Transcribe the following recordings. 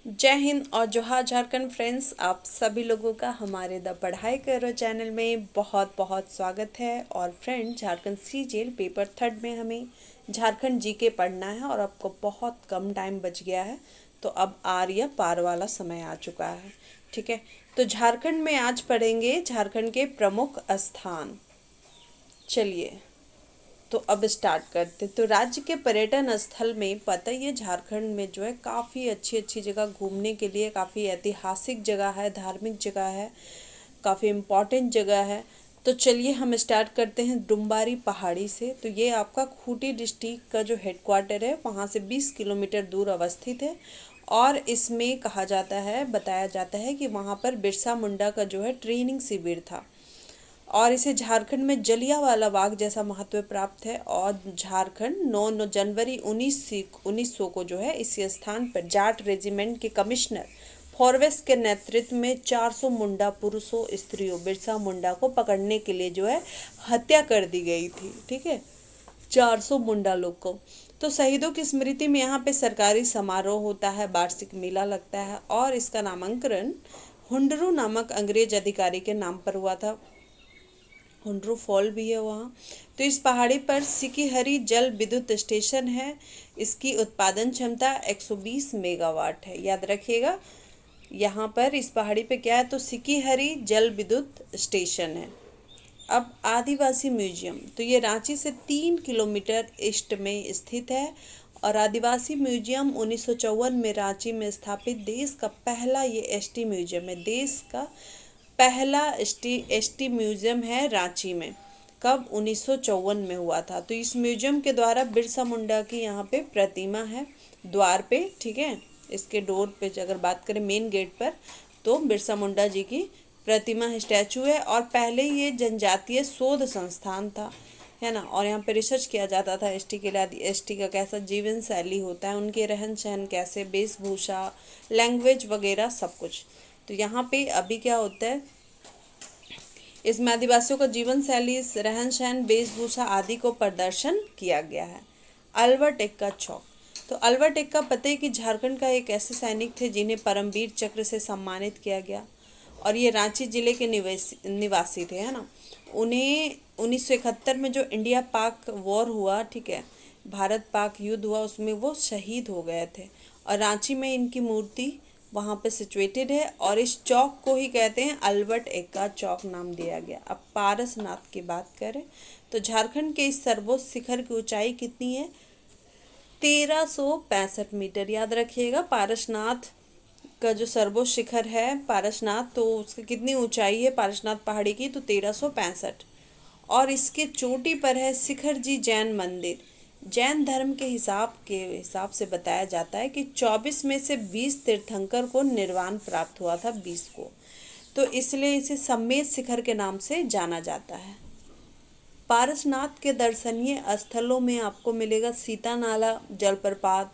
जय हिंद और जोहार झारखंड फ्रेंड्स, आप सभी लोगों का हमारे द पढ़ाई करो चैनल में बहुत बहुत स्वागत है। और friend, Jharkhand CGL paper third में हमें झारखंड जीके पढ़ना है और आपको बहुत कम टाइम बच गया है, तो अब आर या पार वाला समय आ चुका है। ठीक है, तो झारखंड में आज पढ़ेंगे झारखंड के प्रमुख स्थान। चलिए, तो अब स्टार्ट करते। तो राज्य के पर्यटन स्थल में पता ही है, झारखंड में जो है काफ़ी अच्छी अच्छी जगह घूमने के लिए, काफ़ी ऐतिहासिक जगह है, धार्मिक जगह है, काफ़ी इम्पोर्टेंट जगह है। तो चलिए हम स्टार्ट करते हैं डुम्बारी पहाड़ी से। तो ये आपका खूंटी डिस्ट्रिक्ट का जो हेडक्वार्टर है, वहाँ से 20 किलोमीटर दूर अवस्थित है। और इसमें कहा जाता है, बताया जाता है कि वहाँ पर बिरसा मुंडा का जो है ट्रेनिंग शिविर था। और इसे झारखंड में जलियांवाला बाग जैसा महत्व प्राप्त है। और झारखंड 9 जनवरी 1900 को जो है इसी स्थान पर जाट रेजिमेंट के कमिश्नर फॉरवेस्ट के नेतृत्व में 400 मुंडा पुरुषों स्त्रियों बिरसा मुंडा को पकड़ने के लिए जो है हत्या कर दी गई थी। ठीक है, 400 मुंडा लोग को। तो शहीदों की स्मृति में यहाँ पे सरकारी समारोह होता है, वार्षिक मेला लगता है। और इसका नामांकन हुंडरू नामक अंग्रेज अधिकारी के नाम पर हुआ था। हुंड्रू फॉल भी है वहाँ। तो इस पहाड़ी पर सिकीहरी जल विद्युत स्टेशन है। इसकी उत्पादन क्षमता 120 मेगावाट है, याद रखिएगा। यहाँ पर इस पहाड़ी पे क्या है, तो सिकीहरी जल विद्युत स्टेशन है। अब आदिवासी म्यूजियम, तो ये रांची से 3 किलोमीटर ईस्ट में स्थित है। और आदिवासी म्यूजियम 1954 में रांची में स्थापित देश का पहला ये एसटी म्यूजियम है। देश का पहला एसटी म्यूजियम है रांची में। कब? 1954 में हुआ था। तो इस म्यूजियम के द्वारा बिरसा मुंडा की यहाँ पे प्रतिमा है द्वार पे। ठीक है, इसके डोर पे अगर बात करें मेन गेट पर, तो बिरसा मुंडा जी की प्रतिमा है, स्टैचू है। और पहले ये जनजातीय शोध संस्थान था, है ना। और यहाँ पे रिसर्च किया जाता था एसटी के लिए, एसटी का कैसा जीवन शैली होता है, उनके रहन सहन कैसे, वेशभूषा, लैंग्वेज वगैरह सब कुछ। तो यहाँ पे अभी क्या होता है, इसमें आदिवासियों का जीवन शैली, रहन सहन, वेशभूषा आदि को प्रदर्शन किया गया है। अल्बर्ट एक्का चौक, तो अल्बर्ट एक्का पता है कि झारखंड का एक ऐसे सैनिक थे जिन्हें परमवीर चक्र से सम्मानित किया गया। और ये रांची जिले के निवासी थे, है ना। उन्हें 1971 में जो इंडिया पाक वॉर हुआ, ठीक है, भारत पाक युद्ध हुआ, उसमें वो शहीद हो गए थे। और रांची में इनकी मूर्ति वहाँ पे सिचुएटेड है। और इस चौक को ही कहते हैं अल्बर्ट एक्का चौक नाम दिया गया। अब पारसनाथ की बात करें, तो झारखंड के इस सर्वोच्च शिखर की ऊंचाई कितनी है? 1365 मीटर, याद रखिएगा। पारसनाथ का जो सर्वोच्च शिखर है पारसनाथ, तो उसकी कितनी ऊंचाई है पारसनाथ पहाड़ी की? तो 1365। और इसके चोटी पर है शिखर जी जैन मंदिर। जैन धर्म के हिसाब से बताया जाता है कि 24 में से 20 तीर्थंकर को निर्वाण प्राप्त हुआ था, 20 को। तो इसलिए इसे सम्मेद शिखर के नाम से जाना जाता है। पारसनाथ के दर्शनीय स्थलों में आपको मिलेगा सीता नाला जलप्रपात,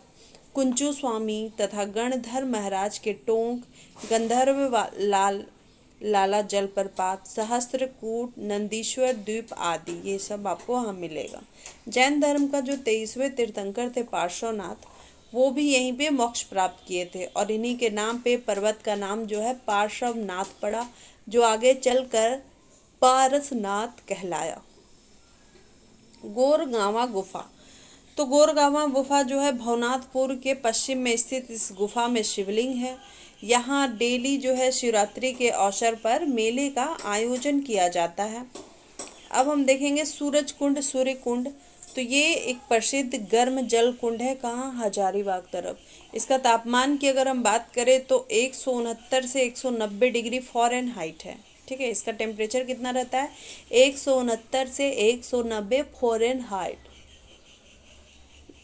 कुंचू स्वामी तथा गणधर महाराज के टोंक, गंधर्व लाला जलप्रपात, सहस्त्रकूट, नंदीश्वर द्वीप आदि, ये सब आपको वहाँ मिलेगा। जैन धर्म का जो 23वें तीर्थंकर थे पार्श्वनाथ, वो भी यहीं पे मोक्ष प्राप्त किए थे। और इन्हीं के नाम पे पर्वत का नाम जो है पार्श्वनाथ पड़ा, जो आगे चलकर पारसनाथ कहलाया। गोरगांवा गुफा, तो गोरगांवा गुफा जो है भवनाथपुर के पश्चिम में स्थित इस गुफा में शिवलिंग है। यहाँ डेली जो है शिवरात्रि के अवसर पर मेले का आयोजन किया जाता है। अब हम देखेंगे सूरज कुंड, सूर्य कुंड। तो ये एक प्रसिद्ध गर्म जल कुंड है, कहाँ? हजारीबाग तरफ। इसका तापमान की अगर हम बात करें तो 169 से 190 डिग्री फ़ारेनहाइट है। ठीक है, इसका टेम्परेचर कितना रहता है? 169 से 190 फ़ारेनहाइट।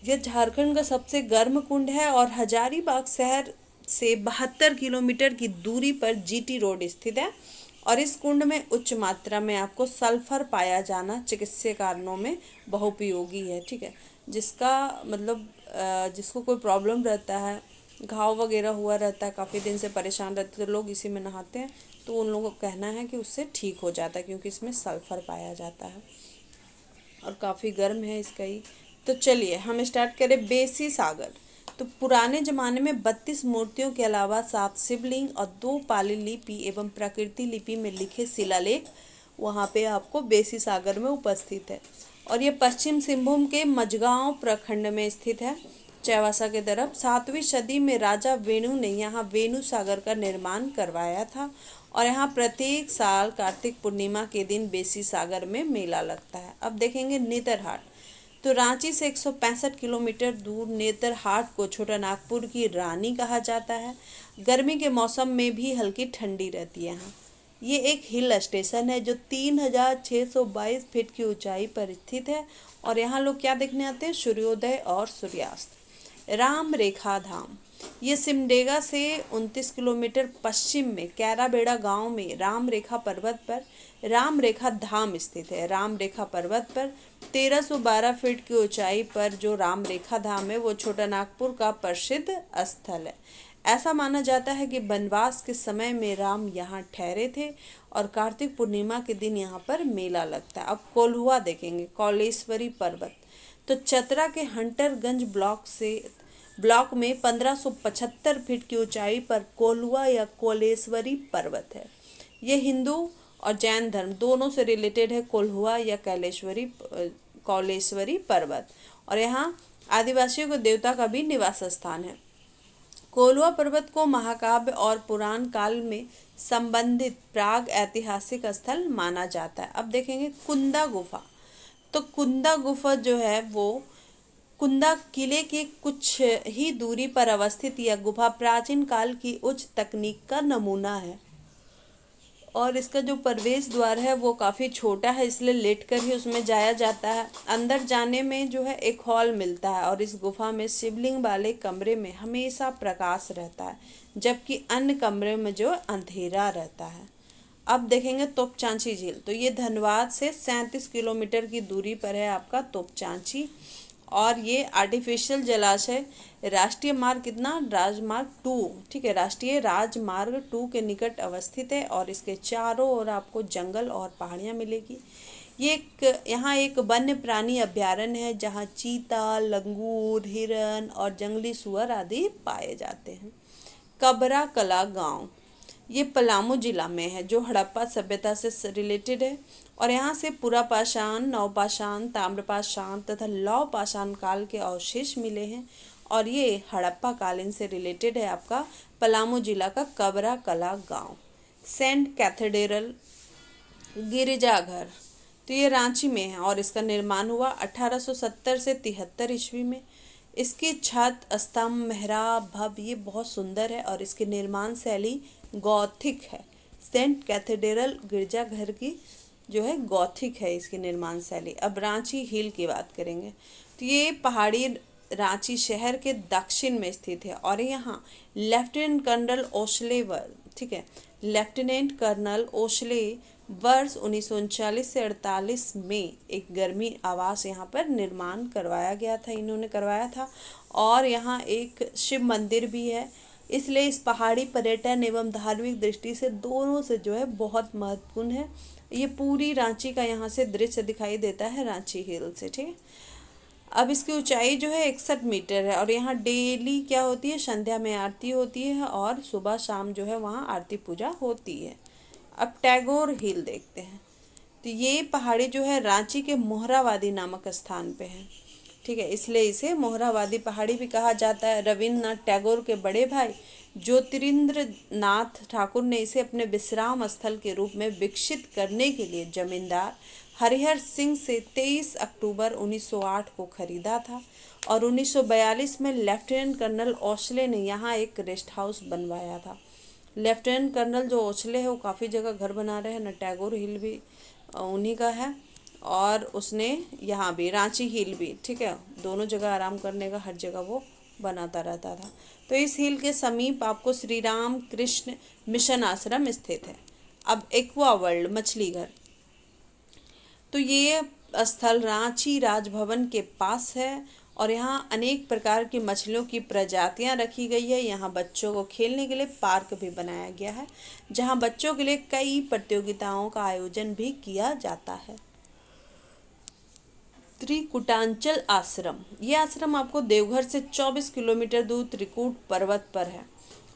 यह झारखंड का सबसे गर्म कुंड है। और हजारीबाग शहर से 72 किलोमीटर की दूरी पर जीटी रोड स्थित है। और इस कुंड में उच्च मात्रा में आपको सल्फर पाया जाना चिकित्सीय कारणों में बहुपयोगी है। ठीक है, जिसका मतलब जिसको कोई प्रॉब्लम रहता है, घाव वगैरह हुआ रहता है, काफ़ी दिन से परेशान रहते हैं, तो लोग इसी में नहाते हैं। तो उन लोगों का कहना है कि उससे ठीक हो जाता है, क्योंकि इसमें सल्फर पाया जाता है और काफ़ी गर्म है इसका ही। तो चलिए हम स्टार्ट करें बेसी सागर। तो पुराने ज़माने में 32 मूर्तियों के अलावा 7 शिवलिंग और 2 पाली लिपि एवं प्राकृतिक लिपि में लिखे शिलालेख वहाँ पे आपको बेसी सागर में उपस्थित है। और ये पश्चिम सिंहभूम के मझगांव प्रखंड में स्थित है, चौवासा के तरफ। 7वीं सदी में राजा वेणु ने यहाँ वेणु सागर का निर्माण करवाया था और यहाँ प्रत्येक साल कार्तिक पूर्णिमा के दिन बेसी सागर में मेला लगता है। अब देखेंगे नेतरहाट। तो रांची से 165 किलोमीटर दूर नेतरहाट को छोटा नागपुर की रानी कहा जाता है। गर्मी के मौसम में भी हल्की ठंडी रहती है यहाँ। ये एक हिल स्टेशन है जो 3622 फीट की ऊंचाई पर स्थित है और यहाँ लोग क्या देखने आते हैं? सूर्योदय और सूर्यास्त। राम रेखा धाम, ये सिमडेगा से 29 किलोमीटर पश्चिम में कैराबेड़ा गांव में राम रेखा पर्वत पर राम रेखा धाम स्थित है। राम रेखा पर्वत पर 1312 फीट की ऊंचाई पर जो राम रेखा धाम है वो छोटा नागपुर का प्रसिद्ध स्थल है। ऐसा माना जाता है कि वनवास के समय में राम यहाँ ठहरे थे और कार्तिक पूर्णिमा के दिन यहाँ पर मेला लगता है। अब कोल्हुआ देखेंगे, कौलेश्वरी पर्वत। तो चतरा के हंटरगंज ब्लॉक में 1575 फीट की ऊंचाई पर कोल्हुआ या कौलेश्वरी पर्वत है। ये हिंदू और जैन धर्म दोनों से रिलेटेड है, कोल्हुआ या कौलेश्वरी पर्वत। और यहाँ आदिवासियों के देवता का भी निवास स्थान है। कोल्हुआ पर्वत को महाकाव्य और पुराण काल में संबंधित प्राग ऐतिहासिक स्थल माना जाता है। अब देखेंगे कुंदा गुफा। तो कुंदा गुफा जो है वो कुंदा किले के कुछ ही दूरी पर अवस्थित यह गुफा प्राचीन काल की उच्च तकनीक का नमूना है और इसका जो प्रवेश द्वार है वो काफ़ी छोटा है, इसलिए लेटकर ही उसमें जाया जाता है। अंदर जाने में जो है एक हॉल मिलता है और इस गुफा में शिवलिंग वाले कमरे में हमेशा प्रकाश रहता है जबकि अन्य कमरे में जो अंधेरा रहता है। अब देखेंगे तोपचांची झील। तो ये धनबाद से 37 किलोमीटर की दूरी पर है आपका तोपचांची और ये आर्टिफिशियल जलाशय राष्ट्रीय मार्ग राजमार्ग 2, ठीक है, राष्ट्रीय राजमार्ग 2 के निकट अवस्थित है और इसके चारों ओर आपको जंगल और पहाड़ियाँ मिलेगी। यहाँ एक वन्य प्राणी अभ्यारण्य है जहाँ चीता, लंगूर, हिरन और जंगली सुअर आदि पाए जाते हैं। कबरा कला गांव, ये पलामू जिला में है जो हड़प्पा सभ्यता से रिलेटेड है और यहाँ से पुरापाषाण, नवपाषाण, ताम्रपाषाण तथा लौह पाषाण काल के अवशेष मिले हैं और ये हड़प्पा कालीन से रिलेटेड है आपका पलामू जिला का कबरा कला गांव। सेंट कैथेड्रल गिरजाघर, तो ये रांची में है और इसका निर्माण हुआ 1870 से 73 ईस्वी में। इसकी छत, स्तंभ, मेहराब, भव्य ये बहुत सुंदर है और इसकी निर्माण शैली गॉथिक है। सेंट कैथेड्रल गिरजाघर की जो है गॉथिक है इसकी निर्माण शैली। अब रांची हिल की बात करेंगे तो ये पहाड़ी रांची शहर के दक्षिण में स्थित है और यहाँ लेफ्टिनेंट कर्नल ओशले वर्ष 1939 से 48 में एक गर्मी आवास यहाँ पर निर्माण इन्होंने करवाया था और यहाँ एक शिव मंदिर भी है, इसलिए इस पहाड़ी पर्यटन एवं धार्मिक दृष्टि से दोनों से जो है बहुत महत्वपूर्ण है। ये पूरी रांची का यहाँ से दृश्य दिखाई देता है रांची हिल से, ठीक है। अब इसकी ऊंचाई जो है 61 मीटर है और यहाँ डेली क्या होती है, संध्या में आरती होती है और सुबह शाम जो है वहाँ आरती पूजा होती है। अब टैगोर हिल देखते हैं। तो ये पहाड़ी जो है रांची के मोहरावादी नामक स्थान पे है, ठीक है, इसलिए इसे मोहरावादी पहाड़ी भी कहा जाता है। रविन्द्रनाथ टैगोर के बड़े भाई ज्योतिरिंद्र नाथ ठाकुर ने इसे अपने विश्राम स्थल के रूप में विकसित करने के लिए जमींदार हरिहर सिंह से 23 अक्टूबर 1908 को खरीदा था और 1942 में लेफ्टिनेंट कर्नल ओशले ने यहाँ एक रेस्ट हाउस बनवाया था। लेफ्टिनेंट कर्नल जो ओशले है वो काफ़ी जगह घर बना रहे हैं ना, टैगोर हिल भी उन्हीं का है और उसने यहाँ भी रांची हिल भी, ठीक है, दोनों जगह आराम करने का हर जगह वो बनाता रहता था। तो इस हिल के समीप आपको श्री राम कृष्ण मिशन आश्रम स्थित है। अब एक्वा वर्ल्ड मछली घर, तो ये स्थल रांची राजभवन के पास है और यहाँ अनेक प्रकार की मछलियों की प्रजातियाँ रखी गई है। यहाँ बच्चों को खेलने के लिए पार्क भी बनाया गया है जहाँ बच्चों के लिए कई प्रतियोगिताओं का आयोजन भी किया जाता है। त्रिकुटांचल आश्रम, ये आश्रम आपको देवघर से 24 किलोमीटर दूर त्रिकूट पर्वत पर है।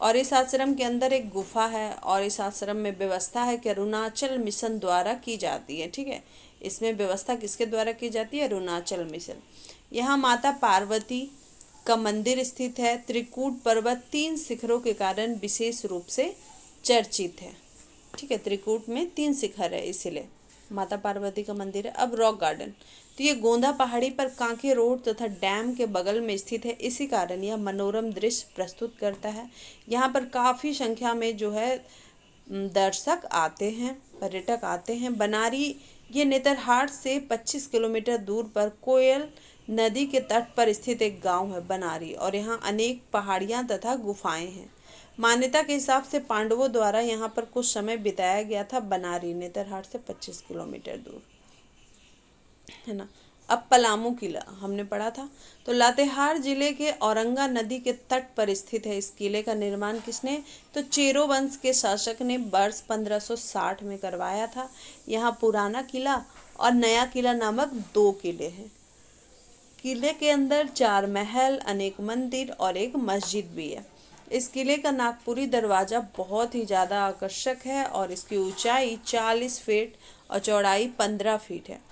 और इस आश्रम के अंदर एक गुफा है और इस आश्रम में व्यवस्था है कि अरुणाचल मिशन द्वारा की जाती है। ठीक है, इसमें व्यवस्था किसके द्वारा की जाती है? अरुणाचल मिशन। यहाँ माता पार्वती का मंदिर स्थित है। त्रिकूट पर्वत 3 शिखरों के कारण विशेष रूप से चर्चित है। ठीक है, त्रिकूट में 3 शिखर है, इसीलिए माता पार्वती का मंदिर है। अब रॉक गार्डन, तो ये गोंदा पहाड़ी पर कांके रोड तथा डैम के बगल में स्थित है, इसी कारण यह मनोरम दृश्य प्रस्तुत करता है। यहाँ पर काफ़ी संख्या में जो है दर्शक आते हैं, पर्यटक आते हैं। बनारी, ये नेतरहाट से 25 किलोमीटर दूर पर कोयल नदी के तट पर स्थित एक गांव है बनारी, और यहाँ अनेक पहाड़ियाँ तथा गुफाएं हैं। मान्यता के हिसाब से पांडवों द्वारा यहाँ पर कुछ समय बिताया गया था। बनारी नेतरहाट से 25 किलोमीटर दूर है ना। अब पलामू किला हमने पढ़ा था, तो लातेहार जिले के औरंगा नदी के तट पर स्थित है। इस किले का निर्माण किसने? तो चेरो वंश के शासक ने वर्ष 1560 में करवाया था। यहाँ पुराना किला और नया किला नामक 2 किले हैं। किले के अंदर 4 महल, अनेक मंदिर और एक मस्जिद भी है। इस किले का नागपुरी दरवाज़ा बहुत ही ज़्यादा आकर्षक है और इसकी ऊंचाई 40 फीट और चौड़ाई 15 फीट है।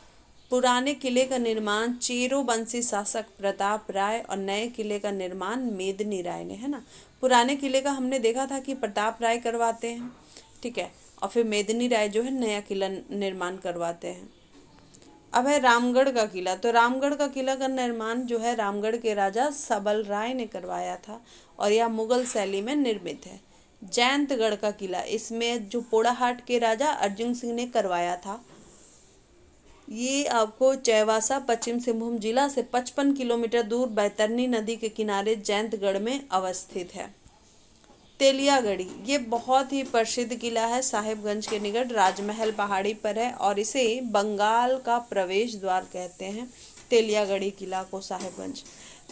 पुराने किले का निर्माण चेरो वंशी शासक प्रताप राय और नए किले का निर्माण मेदिनी राय ने, है ना। पुराने किले का हमने देखा था कि प्रताप राय करवाते हैं, ठीक है, और फिर मेदिनी राय जो है नया किला निर्माण करवाते हैं। अब है रामगढ़ का किला, तो रामगढ़ का किला का निर्माण जो है रामगढ़ के राजा सबल राय ने करवाया था और यह मुगल शैली में निर्मित है। जयंतगढ़ का किला, इसमें जो पोड़ाहाट के राजा अर्जुन सिंह ने करवाया था। ये आपको चैवासा पश्चिम सिंहभूम जिला से 55 किलोमीटर दूर बैतरनी नदी के किनारे जयंतगढ़ में अवस्थित है। तेलियागढ़ी, ये बहुत ही प्रसिद्ध किला है, साहिबगंज के निकट राजमहल पहाड़ी पर है और इसे बंगाल का प्रवेश द्वार कहते हैं। तेलियागढ़ी किला को साहिबगंज।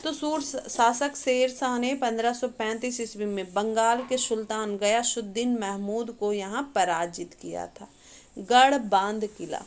तो सूर शासक शेर शाह ने 1535 ईस्वी में बंगाल के सुल्तान गयासुद्दीन महमूद को यहाँ पराजित किया था। गढ़ बांध किला,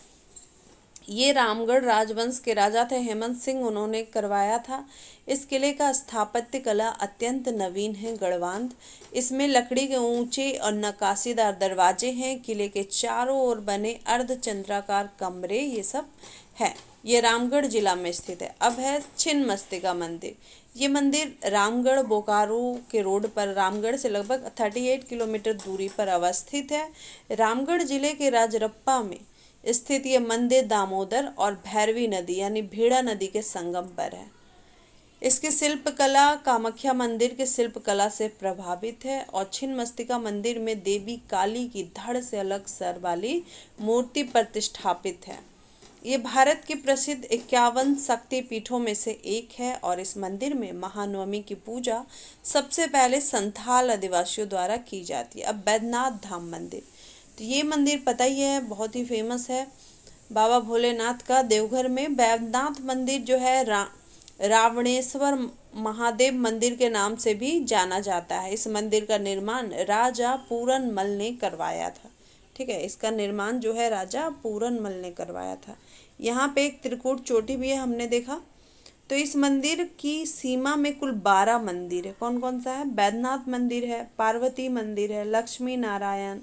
ये रामगढ़ राजवंश के राजा थे हेमंत सिंह, उन्होंने करवाया था। इस किले का स्थापत्य कला अत्यंत नवीन है। गढ़बांध, इसमें लकड़ी के ऊंचे और नक्काशीदार दरवाजे हैं। किले के चारों ओर बने अर्धचंद्राकार कमरे ये सब है। ये रामगढ़ जिला में स्थित है। अब है छिन्नमस्तिका मंदिर। ये मंदिर रामगढ़ बोकारो के रोड पर रामगढ़ से लगभग 38 किलोमीटर दूरी पर अवस्थित है। रामगढ़ जिले के राजरप्पा में स्थित ये मंदिर दामोदर और भैरवी नदी यानी भीड़ा नदी के संगम पर है। इसकी शिल्पकला कामाख्या मंदिर के शिल्पकला से प्रभावित है और छिन्नमस्तिका मंदिर में देवी काली की धड़ से अलग सर वाली मूर्ति प्रतिष्ठापित है। ये भारत के प्रसिद्ध 51 शक्ति पीठों में से एक है और इस मंदिर में महानवमी की पूजा सबसे पहले संथाल आदिवासियों द्वारा की जाती है। अब बैद्यनाथ धाम मंदिर, तो ये मंदिर पता ही है, बहुत ही फेमस है बाबा भोलेनाथ का। देवघर में बैद्यनाथ मंदिर जो है रावणेश्वर महादेव मंदिर के नाम से भी जाना जाता है। इस मंदिर का निर्माण राजा पूरनमल ने करवाया था। ठीक है, इसका निर्माण जो है राजा पूरनमल ने करवाया था। यहाँ पे एक त्रिकूट चोटी भी है, हमने देखा। तो इस मंदिर की सीमा में कुल 12 मंदिर है। कौन कौन सा है? बैद्यनाथ मंदिर है, पार्वती मंदिर है, लक्ष्मी नारायण,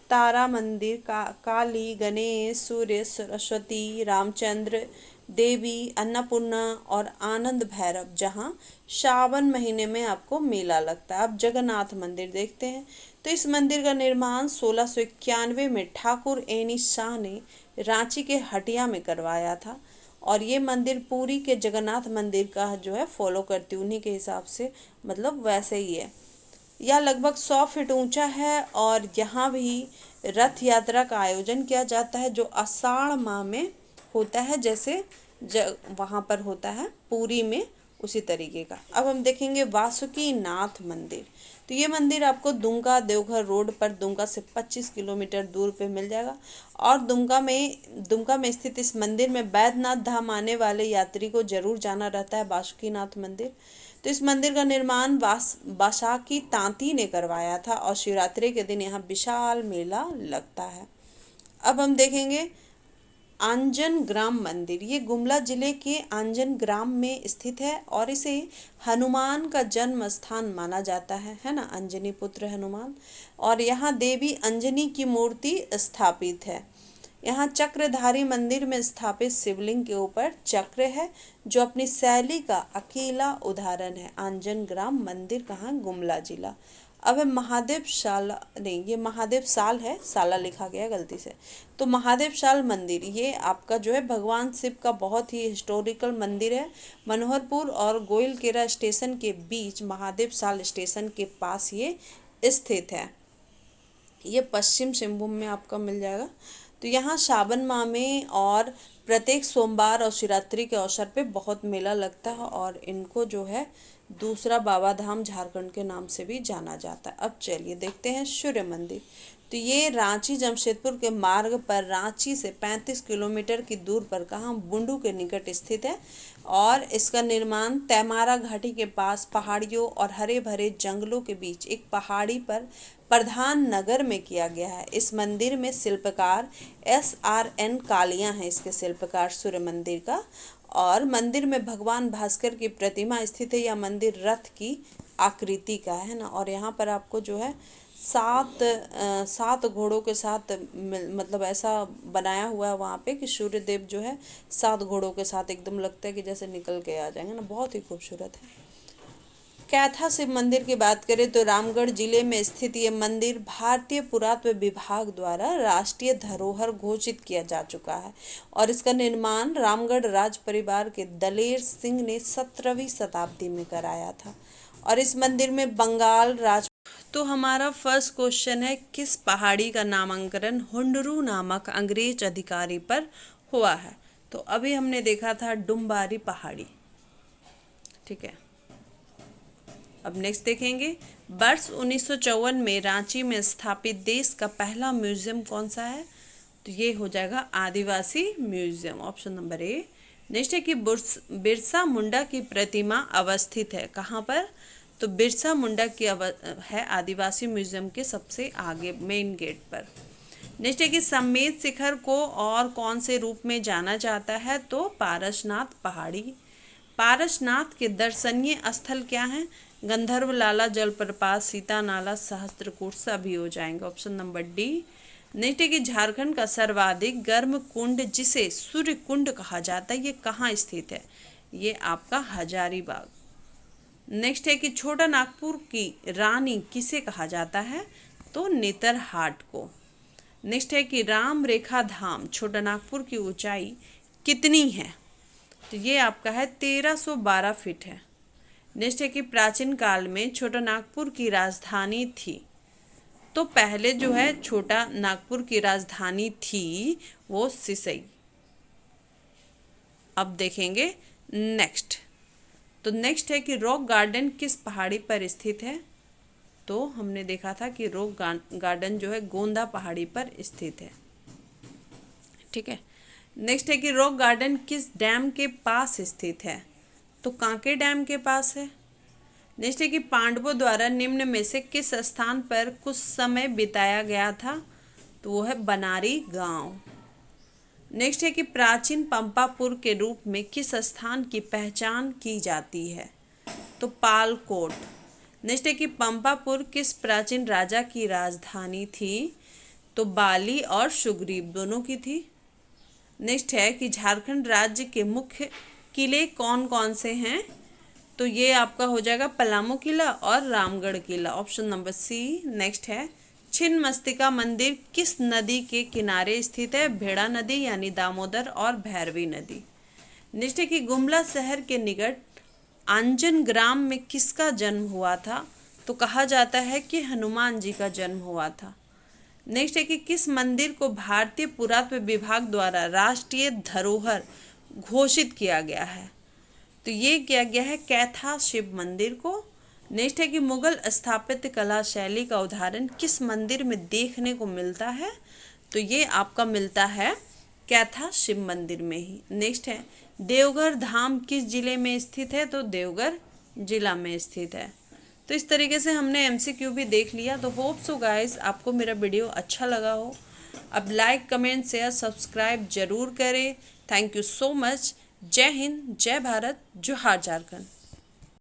तारा मंदिर, काली, गणेश, सूर्य, सरस्वती, रामचंद्र, देवी, अन्नपूर्णा और आनंद भैरव, जहाँ श्रावण महीने में आपको मेला लगता है। अब जगन्नाथ मंदिर देखते हैं। तो इस मंदिर का निर्माण 1691 में ठाकुर एनी शाह ने रांची के हटिया में करवाया था और ये मंदिर पुरी के जगन्नाथ मंदिर का जो है फॉलो करती, उन्हीं के हिसाब से, मतलब वैसे ही है। यह लगभग 100 फीट ऊंचा है और यहाँ भी रथ यात्रा का आयोजन किया जाता है जो आषाढ़ माह में होता है, जैसे वहाँ पर होता है पुरी में, उसी तरीके का। अब हम देखेंगे वासुकी नाथ मंदिर। तो ये मंदिर आपको दुमका देवघर रोड पर दुमका से 25 किलोमीटर दूर पे मिल जाएगा और दुमका में स्थित इस मंदिर में बैद्यनाथ धाम आने वाले यात्री को जरूर जाना रहता है, वासुकीनाथ मंदिर। तो इस मंदिर का निर्माण बासाकी तांती ने करवाया था और शिवरात्रि के दिन यहाँ विशाल मेला लगता है। अब हम देखेंगे आंजन ग्राम मंदिर, ये गुमला जिले के आंजन ग्राम में स्थित है और इसे हनुमान का जन्म स्थान माना जाता है ना, अंजनी पुत्र हनुमान। और यहाँ देवी अंजनी की मूर्ति स्थापित है। यहाँ चक्रधारी मंदिर में स्थापित शिवलिंग के ऊपर चक्र है, जो अपनी शैली का अकेला उदाहरण है। आंजन ग्राम मंदिर कहाँ, गुमला जिला। अब है महादेव शाला, नहीं ये महादेव साल है, साला लिखा गया गलती से। तो महादेव शाल मंदिर ये आपका जो है भगवान शिव का बहुत ही हिस्टोरिकल मंदिर है। मनोहरपुर और गोइलकेरा स्टेशन के बीच महादेव साल स्टेशन के पास ये स्थित है। ये पश्चिम सिंहभूम में आपका मिल जाएगा। तो यहाँ सावन माह में और प्रत्येक सोमवार और शिवरात्रि के अवसर पे बहुत मेला लगता है और इनको जो है दूसरा बाबा धाम झारखंड के नाम से भी जाना जाता है। अब चलिए देखते हैं सूर्य मंदिर। तो ये रांची जमशेदपुर के मार्ग पर रांची से 35 किलोमीटर की दूर पर कहाँ, बुंडू के निकट स्थित है और इसका निर्माण तैमारा घाटी के पास पहाड़ियों और हरे भरे जंगलों के बीच एक पहाड़ी पर प्रधान नगर में किया गया है। इस मंदिर में शिल्पकार SRN कालिया हैं इसके शिल्पकार सूर्य मंदिर का। और मंदिर में भगवान भास्कर की प्रतिमा स्थित है। यह मंदिर रथ की आकृति का है ना। और यहाँ पर आपको जो है सात घोड़ों के साथ मतलब ऐसा बनाया हुआ है वहाँ पे कि सूर्य देव जो है 7 घोड़ों के साथ एकदम लगता है कि जैसे निकल के आ जाएंगे ना, बहुत ही खूबसूरत है। कैथा शिव मंदिर की बात करें तो रामगढ़ जिले में स्थित ये मंदिर भारतीय पुरातत्व विभाग द्वारा राष्ट्रीय धरोहर घोषित किया जा चुका है और इसका निर्माण रामगढ़ राज परिवार के दलेर सिंह ने 17वीं शताब्दी में कराया था। और इस मंदिर में बंगाल राज। तो हमारा फर्स्ट क्वेश्चन है, किस पहाड़ी का नामांकन हुंडरू नामक अंग्रेज अधिकारी पर हुआ है? तो अभी हमने देखा था डुम्बारी पहाड़ी, ठीक है। अब नेक्स्ट देखेंगे, वर्ष 1954 में रांची में स्थापित देश का पहला म्यूजियम कौन सा है? तो ये हो जाएगा आदिवासी museum, option number A. Next है कि बिरसा मुंडा की प्रतिमा अवस्थित है कहाँ पर? तो बिरसा मुंडा की है आदिवासी म्यूजियम के सबसे आगे मेन गेट पर। नेक्स्ट है कि समेत शिखर को और कौन से रूप में जाना जाता है? तो पारसनाथ पहाड़ी। पारसनाथ के दर्शनीय स्थल क्या हैं? गंधर्व लाला जलप्रपात, सीता नाला, सहस्त्रकूट सभी हो जाएंगे, ऑप्शन नंबर डी। नेक्स्ट है कि झारखंड का सर्वाधिक गर्म कुंड जिसे सूर्य कुंड कहा जाता है, ये कहाँ स्थित है? ये आपका हजारीबाग। नेक्स्ट है कि छोटा नागपुर की रानी किसे कहा जाता है? तो नेतरहाट को। नेक्स्ट है कि राम रेखा धाम छोटा नागपुर की ऊंचाई कितनी है? तो ये आपका है 1312 फीट है। नेक्स्ट है कि प्राचीन काल में छोटा नागपुर की राजधानी थी। तो पहले जो है छोटा नागपुर की राजधानी थी वो सिसई। अब देखेंगे नेक्स्ट। तो नेक्स्ट है कि रॉक गार्डन किस पहाड़ी पर स्थित है? तो हमने देखा था कि रॉक गार्डन जो है गोंदा पहाड़ी पर स्थित है, ठीक है। नेक्स्ट है कि रॉक गार्डन किस डैम के पास स्थित है? तो कांके डैम के पास है। नेक्स्ट है कि पांडवों द्वारा निम्न में से किस स्थान पर कुछ समय बिताया गया था? तो वो है बनारी गांव। नेक्स्ट है कि प्राचीन पंपापुर के रूप में किस स्थान की पहचान की जाती है? तो पालकोट। नेक्स्ट है कि पंपापुर किस प्राचीन राजा की राजधानी थी? तो बाली और सुग्रीव दोनों की थी। नेक्स्ट है कि झारखंड राज्य के मुख्य किले कौन कौन से हैं? तो ये आपका हो जाएगा पलामू किला और रामगढ़ किला, ऑप्शन नंबर सी। नेक्स्ट है छिन्नमस्तिका मंदिर किस नदी के किनारे स्थित है? भेड़ा नदी यानी दामोदर और भैरवी नदी। नेक्स्ट है कि गुमला शहर के निकट आंजन ग्राम में किसका जन्म हुआ था? तो कहा जाता है कि हनुमान जी का जन्म हुआ था। नेक्स्ट है कि किस मंदिर को भारतीय पुरातत्व विभाग द्वारा राष्ट्रीय धरोहर घोषित किया गया है? तो ये किया गया है कैथा शिव मंदिर को। नेक्स्ट है कि मुगल स्थापत्य कला शैली का उदाहरण किस मंदिर में देखने को मिलता है? तो ये आपका मिलता है कैथा शिव मंदिर में ही। नेक्स्ट है देवघर धाम किस जिले में स्थित है? तो देवघर जिला में स्थित है। तो इस तरीके से हमने MCQ भी देख लिया। तो होप सो गाइस आपको मेरा वीडियो अच्छा लगा हो। अब लाइक कमेंट शेयर सब्सक्राइब जरूर करें। Thank you so much. जय हिंद, जय भारत, जोहार झारखंड।